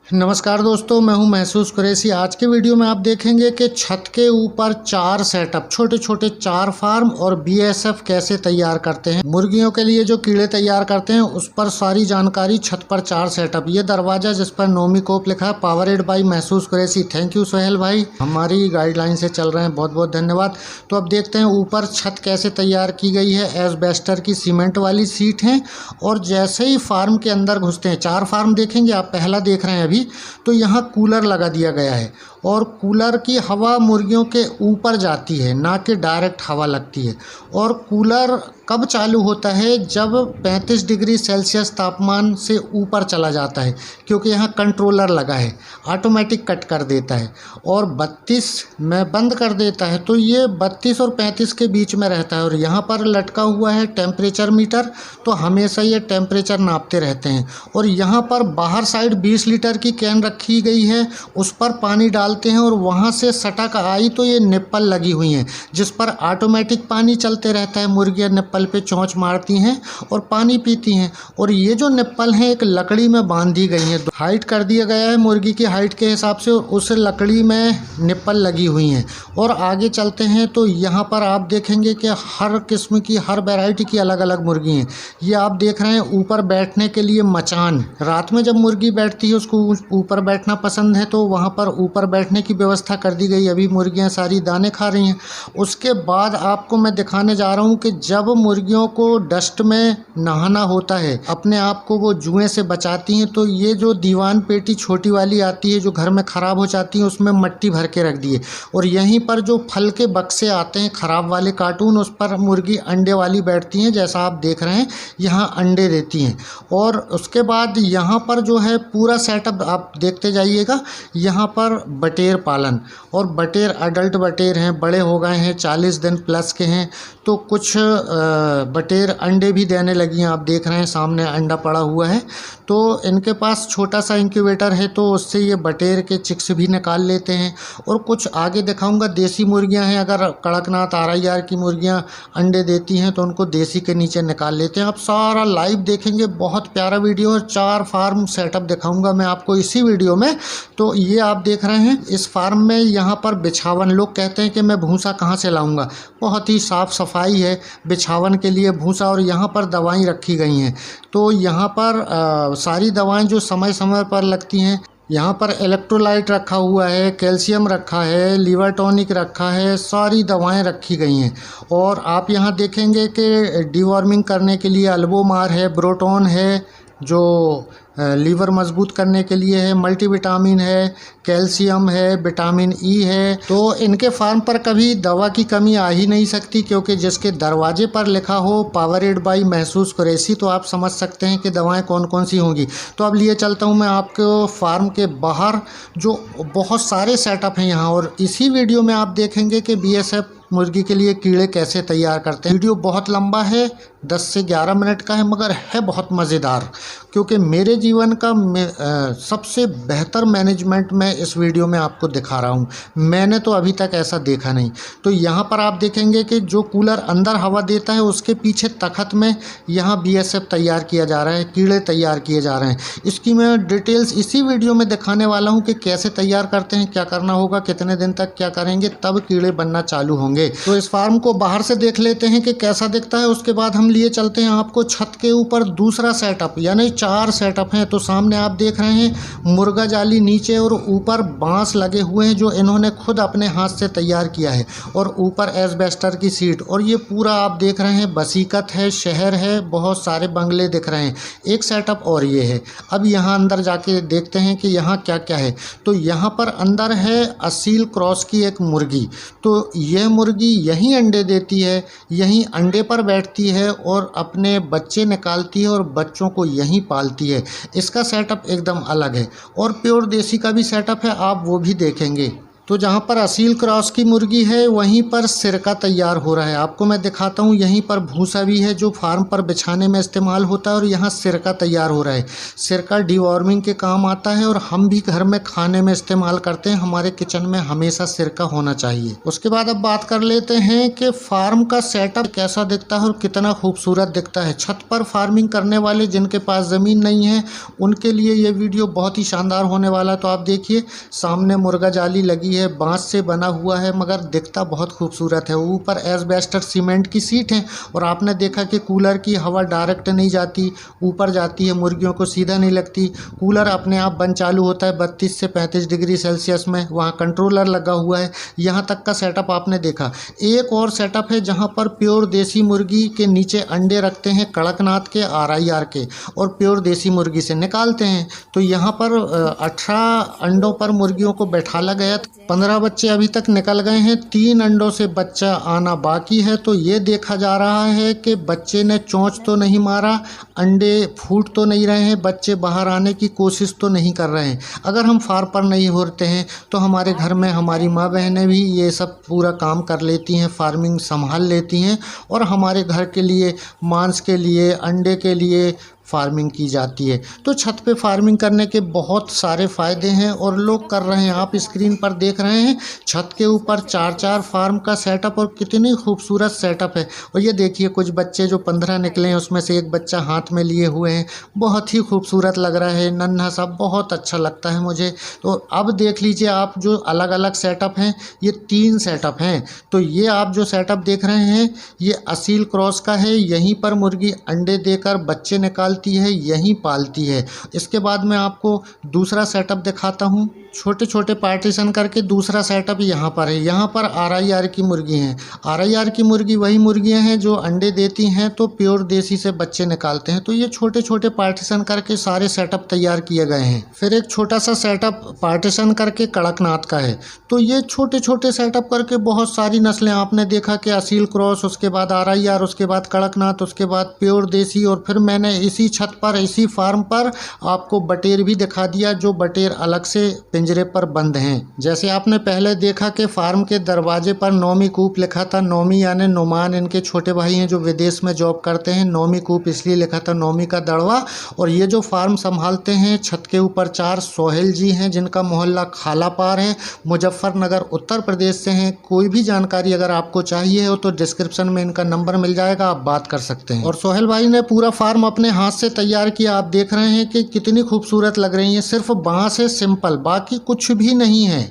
नमस्कार दोस्तों, मैं हूं महसूस कुरैशी। आज के वीडियो में आप देखेंगे कि छत के ऊपर 4 सेटअप, छोटे छोटे 4 फार्म और बीएसएफ कैसे तैयार करते हैं। मुर्गियों के लिए जो कीड़े तैयार करते हैं उस पर सारी जानकारी। छत पर 4 सेटअप, ये दरवाजा जिस पर नोमीकोप लिखा है, पावरेड बाई महसूस कुरैशी। थैंक यू सोहेल भाई, हमारी गाइडलाइन से चल रहे हैं, बहुत बहुत धन्यवाद। तो अब देखते हैं ऊपर छत कैसे तैयार की गई है। एस्बेस्टर की सीमेंट वाली सीट है और जैसे ही फार्म के अंदर घुसते हैं, 4 फार्म देखेंगे आप, पहला देख रहे हैं अभी, तो यहाँ कूलर लगा दिया गया है और कूलर की हवा मुर्गियों के ऊपर जाती है, ना कि डायरेक्ट हवा लगती है। और कूलर कब चालू होता है? जब 35 डिग्री सेल्सियस तापमान से ऊपर चला जाता है, क्योंकि यहाँ कंट्रोलर लगा है, ऑटोमेटिक कट कर देता है और 32 में बंद कर देता है। तो ये 32 और 35 के बीच में रहता है और यहाँ पर लटका हुआ है टेम्परेचर मीटर, तो हमेशा ये टेम्परेचर नापते रहते हैं। और यहाँ पर बाहर साइड 20 लीटर की कैन रखी गई है, उस पर पानी डालते हैं और वहाँ से सटक आई तो ये निप्पल लगी हुई हैं जिस पर ऑटोमेटिक पानी चलते रहता है। मुर्गियाँ निप्पल पे चोंच मारती हैं और पानी पीती हैं। और ये जो निप्पल हैं एक लकड़ी में बांधी गई हैं, हाइट कर दिया गया है मुर्गी की हाइट के हिसाब से, और उस लकड़ी में निप्पल लगी हुई हैं। और आगे चलते हैं तो यहाँ पर आप देखेंगे कि हर किस्म की, हर वैरायटी की अलग अलग मुर्गी हैं। ये आप देख रहे हैं ऊपर बैठने के लिए मचान। रात में जब मुर्गी बैठती है उसको ऊपर बैठना पसंद है, तो वहाँ पर ऊपर बैठने की व्यवस्था कर दी गई। अभी मुर्गियाँ सारी दाने खा रही हैं। उसके बाद आपको मैं दिखाने जा रहा हूँ कि जब मुर्गियों को डस्ट में नहाना होता है, अपने आप को वो जुएं से बचाती हैं, तो ये जो दीवान पेटी छोटी वाली आती है जो घर में ख़राब हो जाती है, उसमें मिट्टी भर के रख दिए। और यहीं पर जो फल के बक्से आते हैं ख़राब वाले कार्टून, उस पर मुर्गी अंडे वाली बैठती हैं, जैसा आप देख रहे हैं यहाँ अंडे देती हैं। और उसके बाद यहाँ पर जो है पूरा सेटअप आप देखते जाइएगा। यहाँ पर बटेर पालन, और बटेर अडल्ट बटेर हैं, बड़े हो गए हैं, 40 दिन प्लस के हैं, तो कुछ बटेर अंडे भी देने लगी हैं। आप देख रहे हैं सामने अंडा पड़ा हुआ है, तो इनके पास छोटा सा इंक्यूबेटर है, तो उससे ये बटेर के चिक्स भी निकाल लेते हैं। और कुछ आगे दिखाऊंगा, देसी मुर्गियां हैं, अगर कड़कनाथ RIR की मुर्गियां अंडे देती हैं तो उनको देसी के नीचे निकाल लेते हैं। आप सारा लाइव देखेंगे, बहुत प्यारा वीडियो है। 4 फार्म सेटअप दिखाऊंगा मैं आपको इसी वीडियो में। तो ये आप देख रहे हैं इस फार्म में, यहाँ पर बिछावन, लोग कहते हैं कि मैं भूसा कहाँ से लाऊंगा, बहुत ही साफ़ सफाई है बिछावन के लिए भूसा। और यहाँ पर दवाएं रखी गई हैं, तो यहाँ पर सारी दवाएं जो समय समय पर लगती हैं। यहाँ पर इलेक्ट्रोलाइट रखा हुआ है, कैल्शियम रखा है, लीवर टॉनिक रखा है, सारी दवाएं रखी गई हैं। और आप यहाँ देखेंगे कि डिवॉर्मिंग करने के लिए अल्बोमार है, ब्रोटोन है जो लीवर मजबूत करने के लिए है, मल्टीविटामिन है, कैल्शियम है, विटामिन ई है। तो इनके फार्म पर कभी दवा की कमी आ ही नहीं सकती, क्योंकि जिसके दरवाजे पर लिखा हो पावरेड बाई महसूस कुरैशी, तो आप समझ सकते हैं कि दवाएं कौन कौन सी होंगी। तो अब लिए चलता हूं मैं आपको फार्म के बाहर, जो बहुत सारे सेटअप हैं यहाँ। और इसी वीडियो में आप देखेंगे कि BSF मुर्गी के लिए कीड़े कैसे तैयार करते हैं। वीडियो बहुत लंबा है, 10 से 11 मिनट का है, मगर है बहुत मज़ेदार, क्योंकि मेरे जीवन का सबसे बेहतर मैनेजमेंट मैं इस वीडियो में आपको दिखा रहा हूँ। मैंने तो अभी तक ऐसा देखा नहीं। तो यहाँ पर आप देखेंगे कि जो कूलर अंदर हवा देता है उसके पीछे तखत में यहाँ BSF तैयार किया जा रहा है, कीड़े तैयार किए जा रहे हैं। इसकी मैं डिटेल्स इसी वीडियो में दिखाने वाला हूँ कि कैसे तैयार करते हैं, क्या करना होगा, कितने दिन तक क्या करेंगे, तब कीड़े बनना चालू होंगे। तो इस फार्म को बाहर से देख लेते हैं कि कैसा दिखता है। उसके बाद हम लिए चलते हैं आपको छत के ऊपर दूसरा सेटअप, यानी 4 सेटअप हैं। तो सामने आप देख रहे हैं मुर्गा जाली, नीचे और ऊपर बांस लगे हुए हैं जो इन्होंने खुद अपने हाथ से तैयार किया है, और ऊपर एस्बेस्टर की सीट। और ये पूरा आप देख रहे हैं बसीकत है, शहर है, बहुत सारे बंगले दिख रहे हैं। एक सेटअप और ये है। अब यहाँ अंदर जाके देखते हैं कि यहाँ क्या क्या है। तो यहाँ पर अंदर है असील क्रॉस की एक मुर्गी। तो यह मुर्गी यहीं अंडे देती है, यहीं अंडे पर बैठती है और अपने बच्चे निकालती है और बच्चों को यहीं पालती है। इसका सेटअप एकदम अलग है। और प्योर देसी का भी सेटअप है, आप वो भी देखेंगे। तो जहाँ पर असील क्रॉस की मुर्गी है वहीं पर सिरका तैयार हो रहा है। आपको मैं दिखाता हूँ, यहीं पर भूसा भी है जो फार्म पर बिछाने में इस्तेमाल होता है और यहाँ सिरका तैयार हो रहा है। सिरका डिवॉर्मिंग के काम आता है और हम भी घर में खाने में इस्तेमाल करते हैं। हमारे किचन में हमेशा सिरका होना चाहिए। उसके बाद अब बात कर लेते हैं कि फार्म का सेटअप कैसा दिखता है और कितना खूबसूरत दिखता है। छत पर फार्मिंग करने वाले जिनके पास ज़मीन नहीं है उनके लिए ये वीडियो बहुत ही शानदार होने वाला है। तो आप देखिए, सामने मुर्गा जाली लगी है, बांस से बना हुआ है मगर दिखता बहुत खूबसूरत है। ऊपर एस्बेस्टस सीमेंट की सीट है और आपने देखा कि कूलर की हवा डायरेक्ट नहीं जाती, ऊपर जाती है, मुर्गियों को सीधा नहीं लगती। कूलर अपने आप बंद चालू होता है 32 से 35 डिग्री सेल्सियस में। वहाँ कंट्रोलर लगा हुआ है। यहाँ तक का सेटअप आपने देखा। एक और सेटअप है जहाँ पर प्योर देसी मुर्गी के नीचे अंडे रखते हैं, कड़कनाथ के, RIR के, और प्योर देसी मुर्गी से निकालते हैं। तो यहाँ पर 18 अंडों पर मुर्गियों को बैठाला गया। 15 बच्चे अभी तक निकल गए हैं। 3 अंडों से बच्चा आना बाकी है। तो ये देखा जा रहा है कि बच्चे ने चोंच तो नहीं मारा, अंडे फूट तो नहीं रहे हैं, बच्चे बाहर आने की कोशिश तो नहीं कर रहे हैं। अगर हम फार्म पर नहीं होते हैं तो हमारे घर में हमारी माँ बहनें भी ये सब पूरा काम कर लेती हैं, फार्मिंग संभाल लेती हैं और हमारे घर के लिए, मांस के लिए, अंडे के लिए फार्मिंग की जाती है। तो छत पे फार्मिंग करने के बहुत सारे फ़ायदे हैं और लोग कर रहे हैं। आप स्क्रीन पर देख रहे हैं छत के ऊपर 4-4 फार्म का सेटअप और कितनी खूबसूरत सेटअप है। और ये देखिए, कुछ बच्चे जो 15 निकले हैं उसमें से एक बच्चा हाथ में लिए हुए हैं। बहुत ही खूबसूरत लग रहा है, नन्हा सा, बहुत अच्छा लगता है मुझे। तो अब देख लीजिए, आप जो अलग अलग सेटअप हैं, ये 3 सेटअप हैं। तो ये आप जो सेटअप देख रहे हैं ये असील क्रॉस का है। यहीं पर मुर्गी अंडे देकर बच्चे निकाल है, यहीं पालती है। इसके बाद मैं आपको दूसरा सेटअप दिखाता हूँ। छोटे छोटे पार्टीशन करके दूसरा सेटअप यहाँ पर है। यहाँ पर RIR की मुर्गी हैं। RIR की मुर्गी वही मुर्गियाँ हैं जो अंडे देती हैं तो प्योर देसी से बच्चे निकालते हैं। तो ये छोटे छोटे पार्टीशन करके सारे सेटअप तैयार किए गए हैं। फिर एक छोटा सा सेटअप पार्टीशन करके कड़कनाथ का है। तो ये छोटे छोटे सेटअप करके बहुत सारी नस्लें आपने देखा कि असील क्रॉस, उसके बाद RIR, उसके बाद कड़कनाथ, उसके बाद प्योर देसी, और फिर मैंने इसी छत पर, इसी फार्म पर आपको बटेर भी दिखा दिया जो बटेर अलग से पिंजरे पर बंद हैं। जैसे आपने पहले देखा कि फार्म के दरवाजे पर नोमी कूप लिखा था। नोमी यानी नुमान इनके छोटे भाई हैं जो विदेश में जॉब करते हैं। नोमी कूप इसलिए लिखा था, नोमी का दड़वा। और ये जो फार्म संभालते हैं छत के ऊपर 4 सोहेल जी हैं जिनका मोहल्ला खालापार है, मुजफ्फरनगर, उत्तर प्रदेश से हैं। कोई भी जानकारी अगर आपको चाहिए हो तो डिस्क्रिप्शन में इनका नंबर मिल जाएगा, आप बात कर सकते हैं। और सोहेल भाई ने पूरा फार्म अपने हाथ से तैयार किया। आप देख रहे हैं कि कितनी खूबसूरत लग रही है। सिर्फ बांस है, सिंपल, बाकी कुछ भी नहीं है।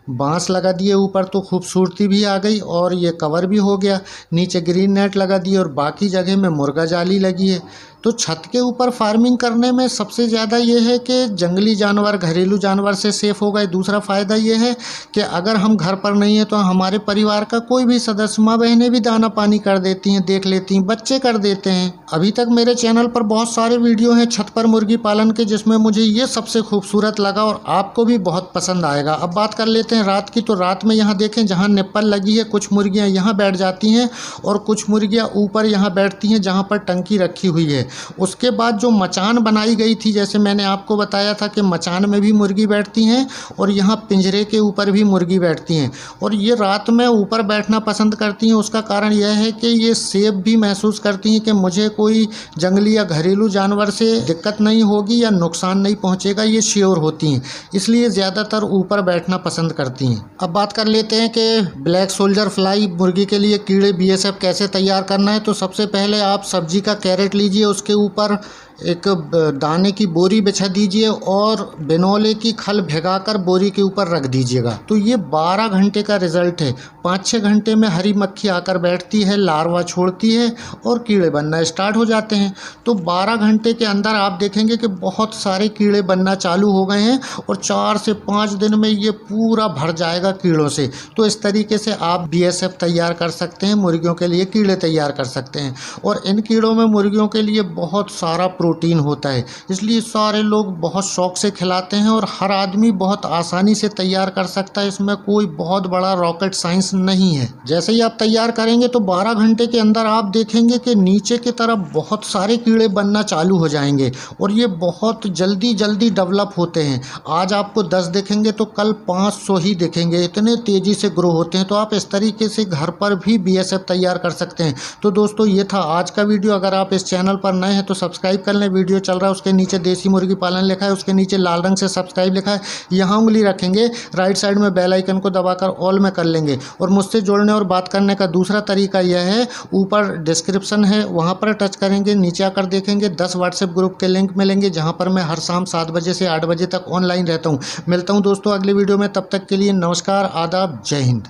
बांस लगा दिए ऊपर तो खूबसूरती भी आ गई और ये कवर भी हो गया। नीचे ग्रीन नेट लगा दिए और बाकी जगह में मुर्गा जाली लगी है। तो छत के ऊपर फार्मिंग करने में सबसे ज़्यादा ये है कि जंगली जानवर, घरेलू जानवर से सेफ़ हो गए। दूसरा फ़ायदा ये है कि अगर हम घर पर नहीं हैं तो हमारे परिवार का कोई भी सदस्य, माँ बहनें भी दाना पानी कर देती हैं, देख लेती हैं, बच्चे कर देते हैं। अभी तक मेरे चैनल पर बहुत सारे वीडियो हैं छत पर मुर्गी पालन के, जिसमें मुझे ये सबसे खूबसूरत लगा और आपको भी बहुत पसंद आएगा। अब बात कर लेते हैं रात की। तो रात में यहाँ देखें, जहाँ निप्पल लगी है, कुछ मुर्गियाँ यहाँ बैठ जाती हैं और कुछ मुर्गियाँ ऊपर यहाँ बैठती हैं जहाँ पर टंकी रखी हुई है। उसके बाद जो मचान बनाई गई थी, जैसे मैंने आपको बताया था कि मचान में भी मुर्गी बैठती हैं और यहाँ पिंजरे के ऊपर भी मुर्गी बैठती हैं। और ये रात में ऊपर बैठना पसंद करती हैं। उसका कारण यह है कि ये सेफ भी महसूस करती हैं कि मुझे कोई जंगली या घरेलू जानवर से दिक्कत नहीं होगी या नुकसान नहीं पहुँचेगा, ये श्योर होती हैं, इसलिए ज़्यादातर ऊपर बैठना पसंद करती हैं। अब बात कर लेते हैं कि ब्लैक सोल्जर फ्लाई मुर्गी के लिए कीड़े BSF कैसे तैयार करना है। तो सबसे पहले आप सब्जी का कैरेट लीजिए, उसके ऊपर एक दाने की बोरी बिछा दीजिए और बिनौले की खल भिगाकर बोरी के ऊपर रख दीजिएगा। तो ये 12 घंटे का रिजल्ट है। 5-6 घंटे में हरी मक्खी आकर बैठती है, लार्वा छोड़ती है और कीड़े बनना स्टार्ट हो जाते हैं। तो 12 घंटे के अंदर आप देखेंगे कि बहुत सारे कीड़े बनना चालू हो गए हैं और 4 से 5 दिन में ये पूरा भर जाएगा कीड़ों से। तो इस तरीके से आप BSF तैयार कर सकते हैं, मुर्गियों के लिए कीड़े तैयार कर सकते हैं। और इन कीड़ों में मुर्गियों के लिए बहुत सारा प्रोटीन होता है, इसलिए सारे लोग बहुत शौक से खिलाते हैं और हर आदमी बहुत आसानी से तैयार कर सकता है। इसमें कोई बहुत बड़ा रॉकेट साइंस नहीं है। जैसे ही आप तैयार करेंगे तो 12 घंटे के अंदर आप देखेंगे कि नीचे की तरफ बहुत सारे कीड़े बनना चालू हो जाएंगे और ये बहुत जल्दी डेवलप होते हैं। आज आपको 10 दिखेंगे तो कल 500 ही दिखेंगे, इतने तेज़ी से ग्रो होते हैं। तो आप इस तरीके से घर पर भी BSF तैयार कर सकते हैं। तो दोस्तों ये था आज का वीडियो। अगर आप इस चैनल पर नए हैं तो सब्सक्राइब कर लें। वीडियो चल रहा है उसके नीचे देसी मुर्गी पालन लिखा है, उसके नीचे लाल रंग से सब्सक्राइब लिखा है, यहाँ उंगली रखेंगे, राइट साइड में बेल आइकन को दबाकर ऑल में कर लेंगे। और मुझसे जुड़ने और बात करने का दूसरा तरीका यह है, ऊपर डिस्क्रिप्शन है वहाँ पर टच करेंगे, नीचे आकर देखेंगे 10 व्हाट्सएप ग्रुप के लिंक मिलेंगे जहाँ पर मैं हर शाम 7 बजे से 8 बजे तक ऑनलाइन रहता हूँ। मिलता हूँ दोस्तों अगले वीडियो में, तब तक के लिए नमस्कार, आदाब, जय हिंद।